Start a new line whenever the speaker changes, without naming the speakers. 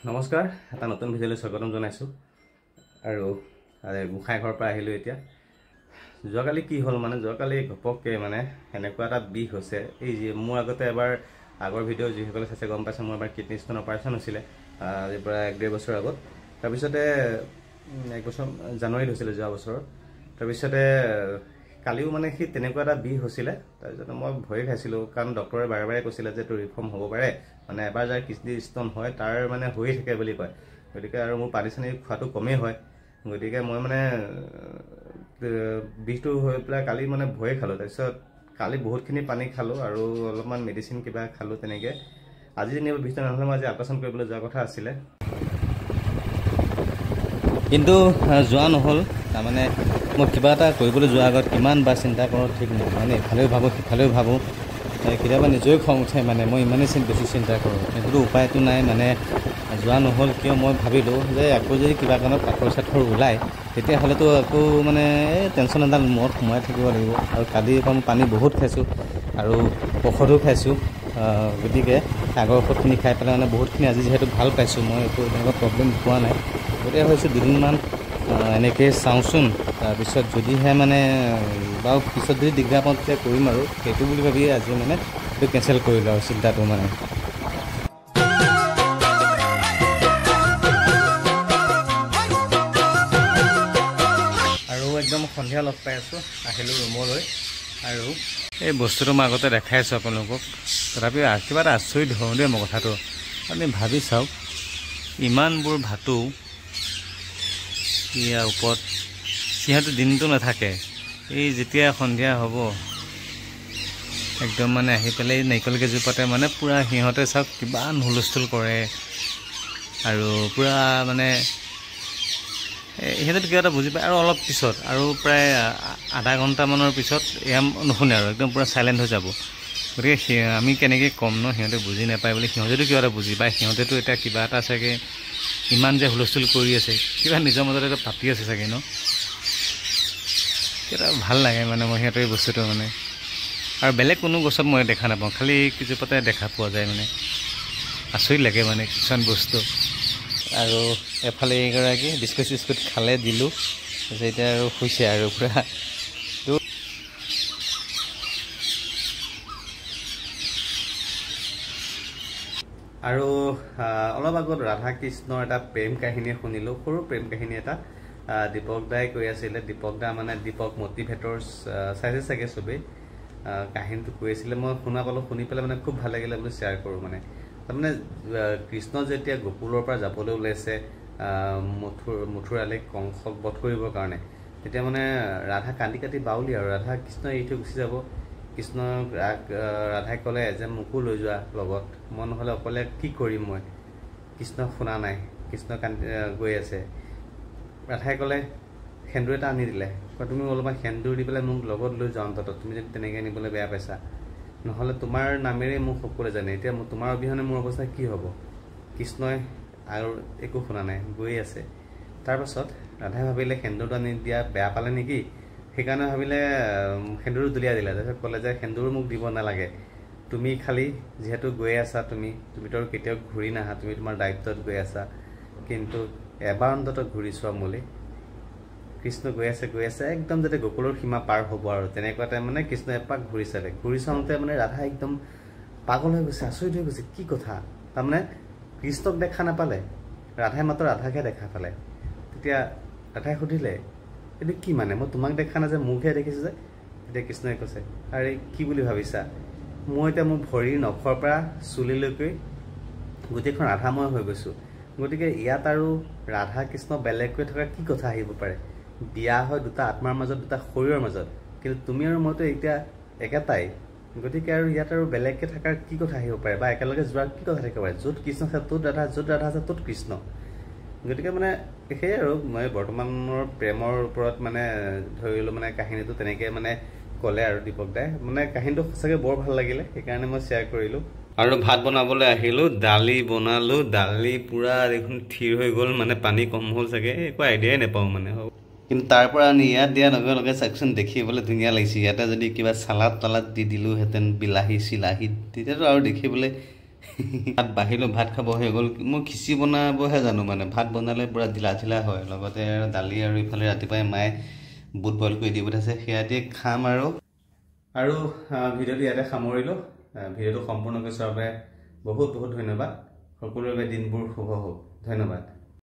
নমস্কাৰ এটা নতুন ভিডিঅ'লৈ স্বাগতম জনাইছোঁ আৰু গোসাঁই ঘৰৰ পৰা আহিলোঁ এতিয়া যোৱাকালি কি হ'ল মানে যোৱাকালি ঘপককৈ মানে এনেকুৱা এটা বিষ হৈছে এই যে মোৰ আগতে এবাৰ আগৰ ভিডিঅ' যিসকলে চাইছে গম পাইছে মোৰ এবাৰ কিডনী ষ্টোন অপাৰেশ্যন হৈছিলে আজিৰ পৰা 1.5 বছৰ আগত তাৰপিছতে 1 বছৰ জানুৱাৰীত হৈছিলে যোৱা বছৰ তাৰপিছতে কালিও মানে সেই তেনেকুৱা এটা বিষ হৈছিলে তাৰপিছতে মই ভয় খাইছিলোঁ কাৰণ ডক্টৰে বাৰে বাৰে কৈছিলে যে তোৰ ৰিফৰ্ম হ'ব পাৰে মানে এবাৰ যাৰ কিডনী ষ্টোন হয় তাৰ মানে হৈয়ে থাকে বুলি কয় গতিকে আৰু মোৰ পানী চানী খোৱাটো কমেই হয় গতিকে মই মানে বিষটো হৈ পেলাই কালি মানে ভয়ে খালোঁ তাৰপিছত কালি বহুতখিনি পানী খালোঁ আৰু অলপমান মেডিচিন কিবা খালোঁ তেনেকৈ আজি যেনিবা বিষটো নহ'লে মই আজি অপাৰেশ্যন কৰিবলৈ যোৱাৰ কথা আছিলে কিন্তু যোৱা নহ'ল তাৰমানে মই কিবা এটা কৰিবলৈ যোৱাৰ আগত কিমান বাৰ চিন্তা কৰোঁ ঠিক নাই মানে ইফালেও ভাবোঁ সিফালেও ভাবোঁ কেতিয়াবা নিজেও খং উঠে মানে মই ইমানেই বেছি চিন্তা কৰোঁ কিন্তু উপায়টো নাই মানে যোৱা নহ'ল কিয় মই ভাবিলোঁ যে আকৌ যদি কিবা কাৰণত পাথৰ চাথৰ ওলায় তেতিয়াহ'লেতো আকৌ মানে টেনশ্যন এডাল মূৰত সোমাই থাকিব লাগিব আৰু কালি মই পানী বহুত খাইছোঁ আৰু ঔষধো খাইছোঁ গতিকে আগৰ ঔষধখিনি খাই পেলাই মানে বহুতখিনি আজি যিহেতু ভাল পাইছোঁ মই একো তেনেকুৱা প্ৰব্লেম পোৱা নাই গতিকে ভাবিছোঁ দুদিনমান এনেকৈ চাওঁচোন তাৰপিছত যদিহে মানে বাৰু পিছত যদি দিগদাৰ পাওঁ তেতিয়া কৰিম আৰু সেইটো বুলি ভাবিয়ে আজি মানে সেইটো কেঞ্চেল কৰিলোঁ আৰু চিন্তাটো মানে আৰু একদম সন্ধিয়া লগ পাই আছোঁ আহিলোঁ ৰুমলৈ আৰু এই বস্তুটো মই আগতে দেখাই আছোঁ আপোনালোকক তথাপিও কিবা এটা আচৰিত হওঁ দেই মই কথাটো আপুনি ভাবি চাওক ইমানবোৰ ভাটৌ ইয়াৰ ওপৰত সিহঁতে দিনটো নাথাকে এই যেতিয়া সন্ধিয়া হ'ব একদম মানে আহি পেলাই নাৰিকল কেইজোপাতে মানে পূৰা সিহঁতে চাওক কিমান হুলস্থুল কৰে আৰু পূৰা মানে সিহঁতে কিবা এটা বুজি পায় আৰু অলপ পিছত আৰু প্ৰায় আধা ঘণ্টামানৰ পিছত এয়া নুশুনে আৰু একদম পূৰা চাইলেণ্ট হৈ যাব গতিকে আমি কেনেকৈ ক'ম ন সিহঁতে বুজি নাপায় বুলি সিহঁতেতো কিবা এটা বুজি পায় সিহঁতেতো এতিয়া কিবা এটা চাগে ইমান যে হুলস্থুল কৰি আছে কিবা নিজৰ মাজতে এটা পাতি আছে চাগে ন কিবা ভাল লাগে মানে মই সিহঁতৰ এই বস্তুটো মানে আৰু বেলেগ কোনো গছত মই দেখা নাপাওঁ খালি কিছুপাতে দেখা পোৱা যায় মানে আচৰিত লাগে মানে কিছুমান বস্তু আৰু এফালে এইগৰাকী বিস্কুট চিস্কুট খালে দিলোঁ এতিয়া আৰু শুইছে আৰু পূৰা আৰু অলপ আগত ৰাধা কৃষ্ণৰ এটা প্ৰেম কাহিনী শুনিলোঁ সৰু প্ৰেম কাহিনী এটা দীপক দাই কৈ আছিলে দীপক দা মানে দীপক মটিভেটৰ্ছ চাইছে চাগে চবেই কাহিনীটো কৈ আছিলে মই শুনা পালোঁ শুনি পেলাই মানে খুব ভাল লাগিলে বুলি শ্বেয়াৰ কৰোঁ মানে তাৰমানে কৃষ্ণ যেতিয়া গোকুলৰ পৰা যাবলৈ ওলাইছে মথুৰালৈ কংসক বধ কৰিবৰ কাৰণে তেতিয়া মানে ৰাধা কান্দি কাটি বাউলি আৰু ৰাধা কৃষ্ণ এৰি থৈ গুচি যাব কৃষ্ণ ৰাধাই ক'লে যে মোকো লৈ যোৱা লগত মই নহ'লে অকলে কি কৰিম মই কৃষ্ণ শুনা নাই কৃষ্ণ কান্দি গৈ আছে ৰাধাই ক'লে সেন্দুৰ এটা আনি দিলে তুমি অলপমান সেন্দুৰ দি পেলাই মোক লগত লৈ যাওঁ অন্তত তুমি যদি তেনেকৈ নিবলৈ বেয়া পাইছা নহ'লে তোমাৰ নামেৰেই মোক সকলোৱে জানে এতিয়া তোমাৰ অবিহনে মোৰ অৱস্থা কি হ'ব কৃষ্ণই আৰু একো শুনা নাই গৈ আছে তাৰপাছত ৰাধাই ভাবিলে সেন্দুৰটো আনি দিয়া বেয়া পালে নেকি সেইকাৰণে ভাবিলে সেন্দুৰো দলিয়াই দিলে তাৰপিছত ক'লে যে সেন্দুৰো মোক দিব নালাগে তুমি খালি যিহেতু গৈ আছা তুমিতো আৰু কেতিয়াও ঘূৰি নাহা তুমি তোমাৰ দায়িত্বত গৈ আছা কিন্তু এবাৰ অন্তত ঘূৰি চোৱা মোলৈ কৃষ্ণ গৈ আছে একদম যাতে গোকুলৰ সীমা পাৰ হ'ব আৰু তেনেকুৱাতে মানে কৃষ্ণ এপাক ঘূৰি চাওঁতে মানে ৰাধা একদম পাগল হৈ গৈছে আচৰিত হৈ গৈছে কি কথা তাৰমানে কৃষ্ণক দেখা নাপালে ৰাধাই মাত্ৰ ৰাধাকহে দেখা পালে তেতিয়া ৰাধাই সুধিলে এইটো কি মানে মই তোমাক দেখা নাই যে মোকহে দেখিছোঁ যে তেতিয়া কৃষ্ণই কৈছে আৰে কি বুলি ভাবিছা মই এতিয়া মোৰ ভৰিৰ নখৰ পৰা চুলিলৈকে গোটেইখন ৰাধাময় হৈ গৈছোঁ গতিকে ইয়াত আৰু ৰাধা কৃষ্ণ বেলেগকৈ থকা কি কথা আহিব পাৰে বিয়া হয় দুটা আত্মাৰ মাজত দুটা শৰীৰৰ মাজত কিন্তু তুমি আৰু মইতো এতিয়া একেটাই গতিকে আৰু ইয়াত আৰু বেলেগকৈ থকাৰ কি কথা আহিব পাৰে বা একেলগে যোৱাৰ কি কথা থাকিব পাৰে য'ত কৃষ্ণ আছে ত'ত ৰাধা য'ত ৰাধা আছে ত'ত কৃষ্ণ গতিকে মানে সেয়াই আৰু মই বৰ্তমানৰ প্ৰেমৰ ওপৰত মানে ধৰিলোঁ মানে কাহিনীটো তেনেকৈ মানে ক'লে আৰু দীপক দাই মানে কাহিনীটো সঁচাকৈ বৰ ভাল লাগিলে সেইকাৰণে মই শ্বেয়াৰ কৰিলোঁ আৰু ভাত বনাবলৈ আহিলোঁ দালি বনালোঁ দালি পূৰা দেখোন থিৰ হৈ গ'ল মানে পানী কম হ'ল চাগে একো আইডিয়াই নাপাওঁ মানে কিন্তু তাৰ পৰা আনি ইয়াত দিয়াৰ লগে লগে চাওকচোন দেখিবলৈ ধুনীয়া লাগিছে ইয়াতে যদি কিবা চালাড তালাড দি দিলোঁহেঁতেন বিলাহী চিলাহী তেতিয়াতো আৰু দেখিবলৈ ভাত বাঢ়িলোঁ, ভাত খাব হৈ গ'ল। মই খিচি বনাবহে জানো, মানে ভাত বনালে পূৰা ঢিলা ঢিলা হয়। লগতে দালি আৰু ইফালে ৰাতিপুৱাই মায়ে বুট বইল কৰি দি পঠাইছে, সেয়া দি খাম। আৰু ভিডিঅ'টো ইয়াতে সামৰিলোঁ। ভিডিঅ'টো সম্পূৰ্ণকৈ চোৱাৰ বাবে বহুত বহুত ধন্যবাদ। সকলোৰে বাবে দিনবোৰ শুভ হওক। ধন্যবাদ।